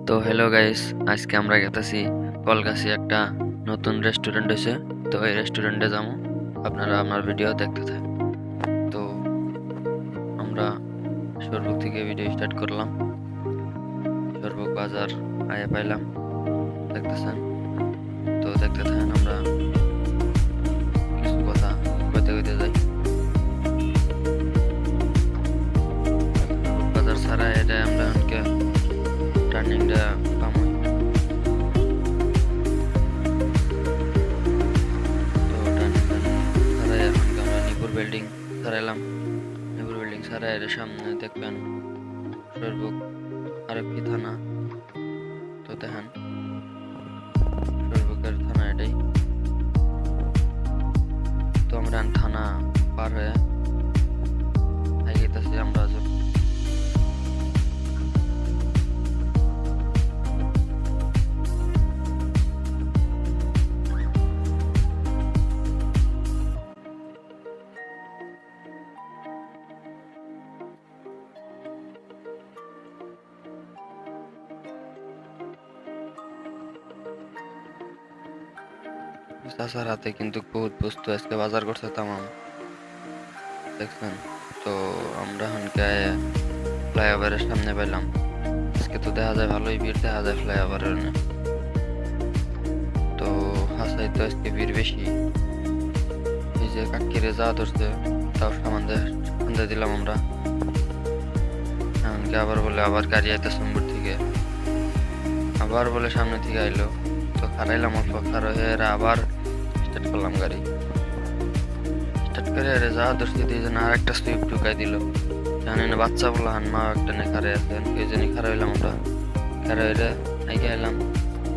তো hello guys, আজকে আমরা গেতেছি কলকাছি একটা নতুন রেস্টুরেন্ট হয়েছে। তো এই রেস্টুরেন্টে যাবো, আপনারা আমার ভিডিও দেখতে থাকেন। তো আমরা সরবুক থেকে ভিডিও স্টার্ট করলাম। সরবুক বাজার আয়া পাইলাম, দেখতেছেন। তো দেখতে থাকেন, আমরা কিছু কথা কইতে কইতে যাই। সরবুক বাজার ছাড়া এটা আমরা অনেকে টার্নিংটা পাবো। তো টার্নিং ছাড়াই এখন আমরা নিপুর বিল্ডিং ছাড়াইলাম। নিপুর বিল্ডিং ছাড়াই এর সামনে দেখবেন সরবুক আরক্ষী থানা। তো দেখেন সরবুকের থানা এটাই। তো আমরা থানা পার হয়ে এগিয়েছি আমরা। চাচার হাতে কিন্তু বহুত বস্তু আজকে বাজার করছে তামাম, দেখছেন। তো আমরা হনকে ফ্লাইওভারের সামনে পেলাম। আজকে তো দেখা যায় ভালোই ভিড় দেখা যায় ফ্লাইওভারের। তো হাসাই তো আজকে ভিড় বেশি। এই যে কাকিরে যা ধরছে তাও সামান দিয়ে দিলাম আমরা। এমনকি আবার বলে আবার গাড়ি আইতে সম্বর থেকে, আবার বলে সামনে থেকে আইলো। তো খারাইলাম অল্প, খারো হয়ে আবার স্টার্ট করলাম গাড়ি। স্টার্ট করে যা ধরছি দুইজন আর একটা সুইফট ঢুকাই দিল। জানি না বাচ্চা বলা হান মা একটা নে খারে আছেন, এই জন্যই খারা হইলাম আমরা। খারা হইলে আগে এলাম,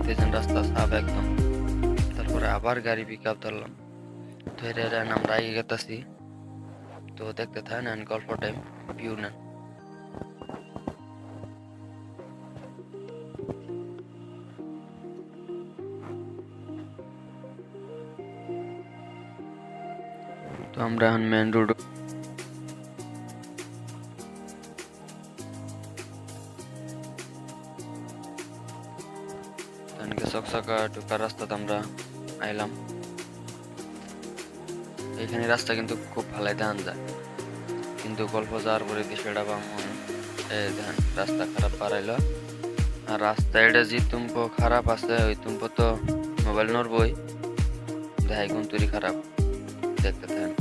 দুইজন রাস্তা সাফ একদম। তারপরে আবার গাড়ি পিক আপ ধরলাম, ধরে আমরা আগে গেতাছি। তো দেখতে থাকেন গল্প টাইম ভিউ নেন। তো আমরা এখন মেন রোড চকচকা ঢোকার রাস্তাতে আমরা আইলাম। এখানে রাস্তা কিন্তু খুব ভালোই ধান যায়, কিন্তু গল্প যাওয়ার পরে সেটা বামন দেখেন রাস্তা খারাপ বাড়াইলো। আর রাস্তা এটা যে তুম্প খারাপ আছে, ওই তুম্প তো মোবাইল নড়বই, দেখাই কোন তৈরি খারাপ। দেখতে থাকেন।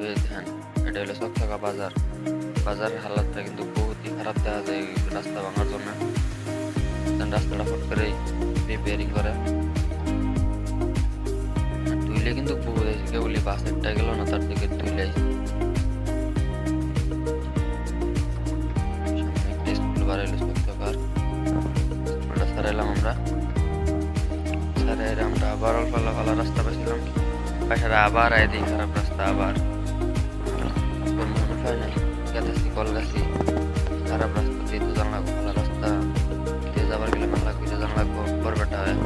দেখেন এটা হলো চকচকা বাজার। বাজারের হালাতটা কিন্তু বহুতই খারাপ দেখা যায় রাস্তা ভাঙার জন্য। রাস্তাটা ফট করে রিপেয়ারিং করে তুইলে কিন্তু বহুত আছে। কেবলি বাসেরটা গেল না, তার থেকে তুইলে স্কুল বাড়াইলো চকচকার। স্কুলটা সারাইলাম আমরা। সারাই আমরা আবার অল্প ভালো রাস্তা পাইছিলাম, পাশারা আবার আয় দিই খারাপ রাস্তা। আবার ফাইনাল গেছি কলগাছি, খারাপ রাস্তা দিয়ে তো জান লাগবো। ভালো রাস্তা দিয়ে যাবার গেলে মান লাগবে, জান লাগবো করবেটা হয়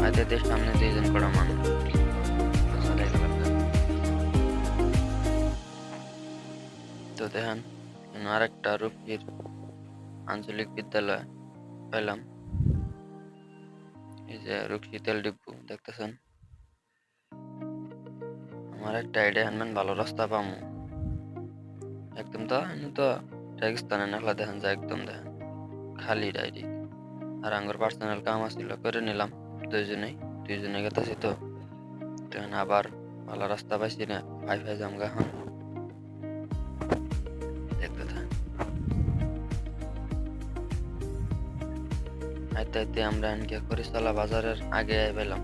আয়তে দেশ সামনে দুইজন করা মানুষ। তো দেখেন আরেকটা রূপগীর আঞ্চলিক বিদ্যালয় পেলাম। এই যে রূপসী তেল ডিপু দেখতেছেন। আমার একটা আইডিয়া আনবেন ভালো রাস্তা পামু একদম। তো রেগিস্তানে নাখলা দেখেন যায় একদম, দেখেন খালি ডাইরেক্ট। আর আঙ্গুর পার্সোনাল কাম আসছিল করে নিলাম দুইজনে গেতেছি। তো তখন আবার ভালো রাস্তা পাইছি না, ফাই জামগা হন দেখতে থাকেন। আইতে আইতে আমরা এনকে করিশালা বাজারের আগে পেলাম।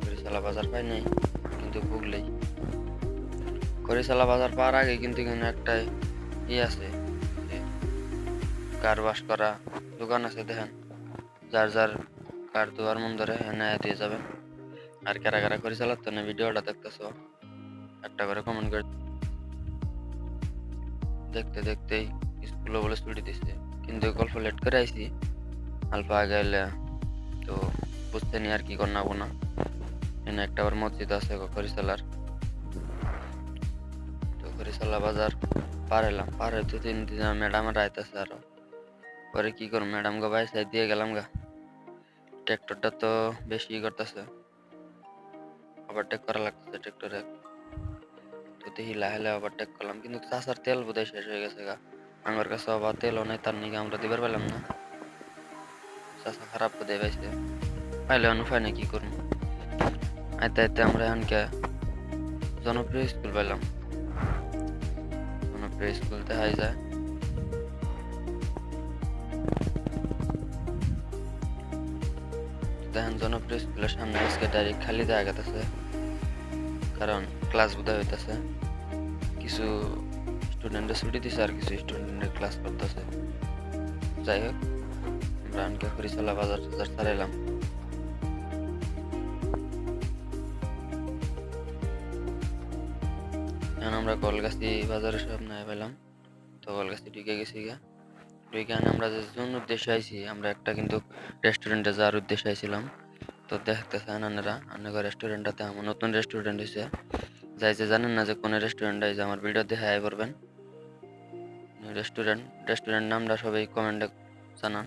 করিশালা বাজার পাই নাই, কিন্তু ভুগলেই করিশালা বাজার পাওয়ার আগে কিন্তু এখানে একটা আছে, কার ওয়াশ করা দোকান আছে। দেখেন যার যার কার দুয়ার মন ধরে এনে দিয়ে যাবেন। আর কারা কারা করিশালা তো না ভিডিওটা দেখতেছো একটা করে কমেন্ট করে। দেখতে দেখতেই স্কুলে বলে ছুটি দিচ্ছে, কিন্তু গল্প লেট করে আইছি আলফা আগে এলে। তো বুঝতে নি আর কি করনাবো না। এখানে একটা আবার মসজিদ আছে করিশালার। তো করিশালা বাজার পার হইলাম, পার হইতে তিন ম্যাডাম আইতেছে আরো। পরে কি করব, ম্যাডাম গো ভাই সাইড দিয়ে গেলাম গা। ট্র্যাক্টরটা তো বেশি করতেছে, ওভারটেক করা লাগতেছে ট্র্যাক্টরে। তো দেখি লাহে ওভারটেক করলাম, কিন্তু চাষার তেল বোধহয় শেষ হয়ে গেছে গা। আমার কাছে আবার তেলও নাই, তার নিকে আমরা দিবার পেলাম না। চাষা খারাপ বোধহয় পাইছে, পাইলে অনুপায় নেই, কি করবো। আইতে আইতে আমরা এখানকে জনপ্রিয় স্কুল পেলাম। জনপ্রিয় স্কুল দেখাই যায়। দেখেন জনপ্রিয় স্কুলের সামনে আজকে ডাইরেক্ট খালি জায়গা আছে, কারণ ক্লাস বোধহয় হইতেছে। কিছু স্টুডেন্টের ছুটি দিছে আর কিছু স্টুডেন্টের ক্লাস করতেছে। যাই হোক, আমরা আনকে হরিশালা বাজার টাজার ছাড়াইলাম। এখন আমরা কলগাছি বাজারের সামনে পেলাম। তো কলগাছি ঢুকে গেছি গা। ঢুকে আমরা যে কোন উদ্দেশ্যে আইছি, আমরা একটা কিন্তু রেস্টুরেন্টে যাওয়ার উদ্দেশ্যে আইছিলাম। তো দেখতেছেন আপনারা, আপনার রেস্টুরেন্টটাতে আমার নতুন রেস্টুরেন্ট হয়েছে। যাই যে জানেন না যে কোন রেস্টুরেন্ট আছে, আমার ভিডিও দেখে আয় করবেন। রেস্টুরেন্ট নামটা সবাই কমেন্টে জানান।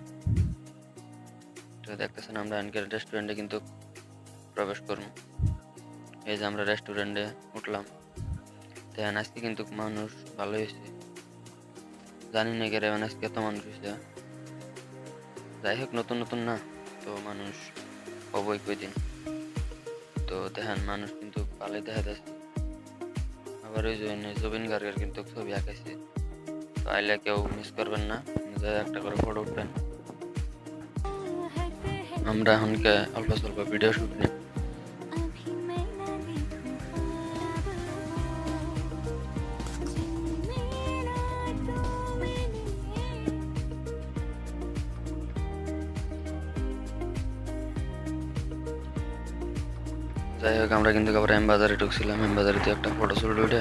তো দেখতেছেন আমরা আজকের রেস্টুরেন্টে কিন্তু প্রবেশ করব। এই যে আমরা রেস্টুরেন্টে উঠলাম। দেখেন আজকে কিন্তু মানুষ ভালো হয়েছে, জানি না কে আজকে এত মানুষ হয়েছে। যাই হোক, নতুন নতুন না, তো মানুষ হবই কয়দিন। তো দেখেন মানুষ কিন্তু ভালোই দেখা যাচ্ছে। আবার ওই জন্য জুবিন গার্গের কিন্তু ছবি আঁকাইছে। তো আইলে কেউ মিস করবেন না, নিজে একটা করে ফটো উঠবেন। আমরা এখনকে অল্প স্বল্প ভিডিও শুট নিই। যাই হোক, আমরা কিন্তু আবার এম বাজারে ঢুকছিলাম। এম বাজারে একটা ফটো শুট উঠে